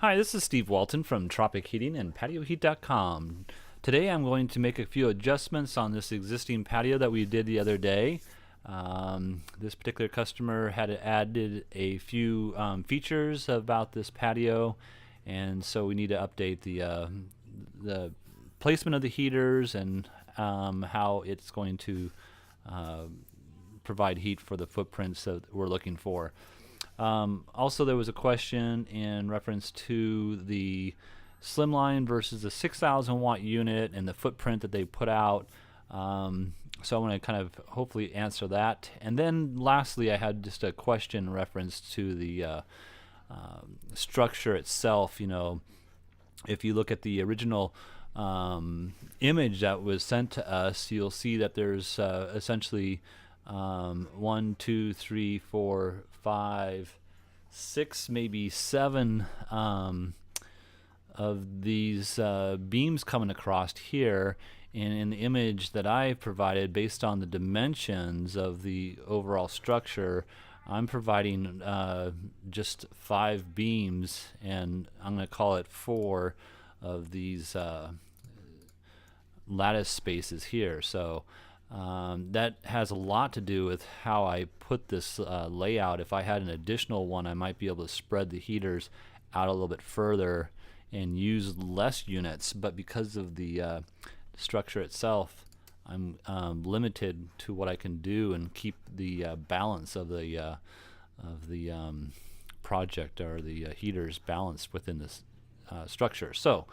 Hi, this is Steve Walton from Tropic Heating and PatioHeat.com. Today I'm going to make a few adjustments on this existing patio that we did the other day. This particular customer had added a few features about this patio, and so we need to update the placement of the heaters and how it's going to uh, provide heat for the footprints that we're looking for. Also, there was a question in reference to the slimline versus the 6,000 watt unit and the footprint that they put out. So I want to kind of hopefully answer that. And then lastly, I had just a question in reference to the structure itself. If you look at the original image that was sent to us, you'll see that there's essentially 1, 2, 3, 4, 5, 6, maybe 7 of these beams coming across here. And in the image that I provided, based on the dimensions of the overall structure, I'm providing just 5 beams, and I'm going to call it 4 of these lattice spaces here. So that has a lot to do with how I put this layout. If I had an additional one, I might be able to spread the heaters out a little bit further and use less units, but because of the structure itself, I'm limited to what I can do and keep the balance of the project, or the heaters balanced within this structure. So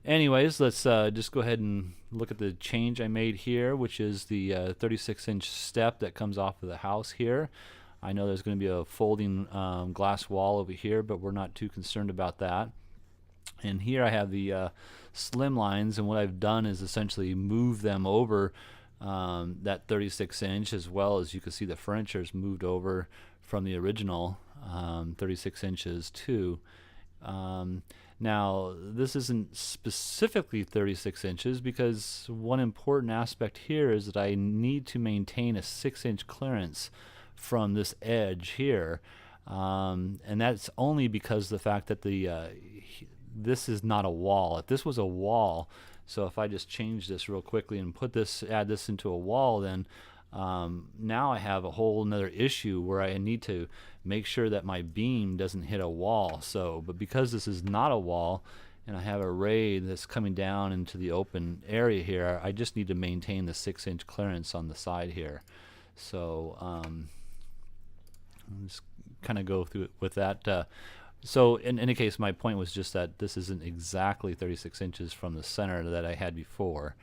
anyways, let's just go ahead and look at the change I made here, which is the 36-inch step that comes off of the house here. I know there's going to be a folding glass wall over here, but we're not too concerned about that. And here I have the slim lines, and what I've done is essentially move them over that 36-inch, as well as you can see the furniture is moved over from the original 36 inches too. Now, this isn't specifically 36 inches because one important aspect here is that I need to maintain a 6-inch clearance from this edge here. And that's only because of the fact that this is not a wall. If this was a wall, so if I just change this real quickly and add this into a wall, then now I have a whole another issue where I need to make sure that my beam doesn't hit a wall. But because this is not a wall and I have a ray that's coming down into the open area here, I just need to maintain the 6-inch clearance on the side here. So I'll just kind of go through it with that. So in any case, my point was just that this isn't exactly 36 inches from the center that I had before.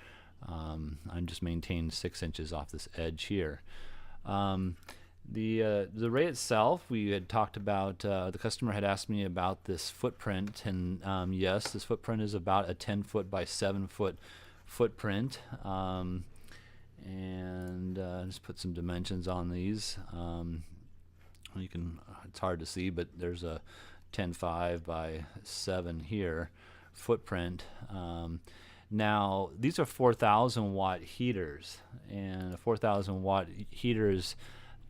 I'm just maintaining 6 inches off this edge here. The array itself, we had talked about, the customer had asked me about this footprint, and yes, this footprint is about a 10-foot by 7-foot footprint. And just put some dimensions on these. It's hard to see, but there's a 10.5 by 7 here footprint. Now, these are 4,000 watt heaters, and a 4,000 watt heater is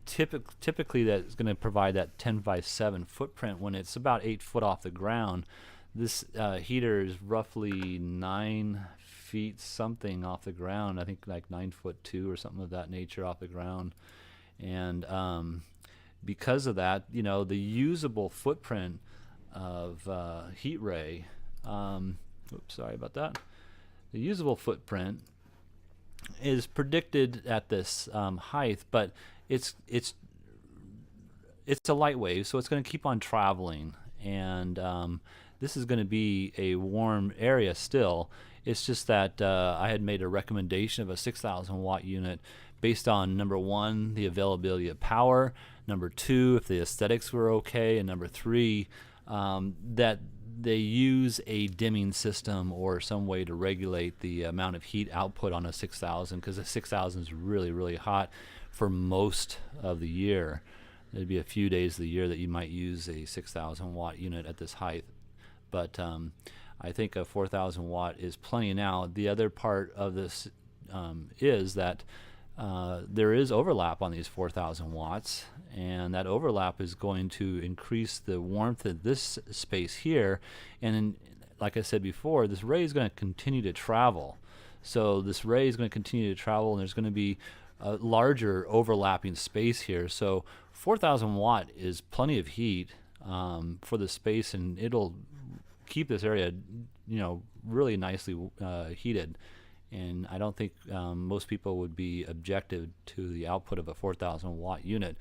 typically that's going to provide that 10 by 7 footprint when it's about 8 foot off the ground. This heater is roughly 9 feet something off the ground. I think like 9'2" or something of that nature off the ground. And because of that, the usable footprint of heat ray, oops, sorry about that. The usable footprint is predicted at this height, but it's a light wave, so it's going to keep on traveling, and this is going to be a warm area still. It's just that I had made a recommendation of a 6,000 watt unit based on, number 1, the availability of power, number 2, if the aesthetics were okay, and number 3, that they use a dimming system or some way to regulate the amount of heat output on a 6,000, because the 6,000 is really, really hot for most of the year. There'd be a few days of the year that you might use a 6,000 watt unit at this height, but I think a 4,000 watt is plenty now. The other part of this is that there is overlap on these 4,000 watts, and that overlap is going to increase the warmth of this space here. And like I said before, this ray is going to continue to travel. So this ray is going to continue to travel, and there's going to be a larger overlapping space here. So 4,000 watt is plenty of heat for the space, and it'll keep this area, really nicely heated. And I don't think most people would be objective to the output of a 4,000 watt unit,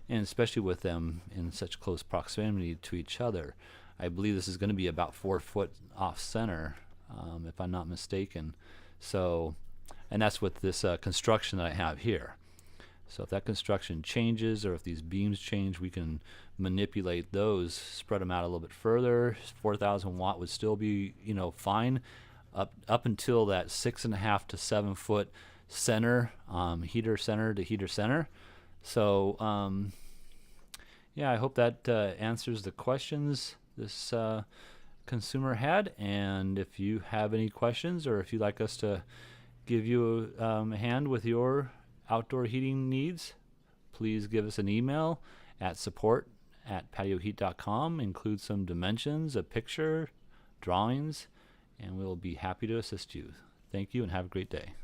and especially with them in such close proximity to each other. I believe this is going to be about 4 foot off center, if I'm not mistaken. So, and that's with this construction that I have here. So if that construction changes, or if these beams change, we can manipulate those, spread them out a little bit further. 4,000 watt would still be, fine up until that 6.5 to 7 foot center, heater center to heater center. So yeah, I hope that answers the questions this consumer had. And if you have any questions, or if you'd like us to give you a hand with your outdoor heating needs, please give us an email at support@patioheat.com. Include some dimensions, a picture, drawings, and we'll be happy to assist you. Thank you, and have a great day.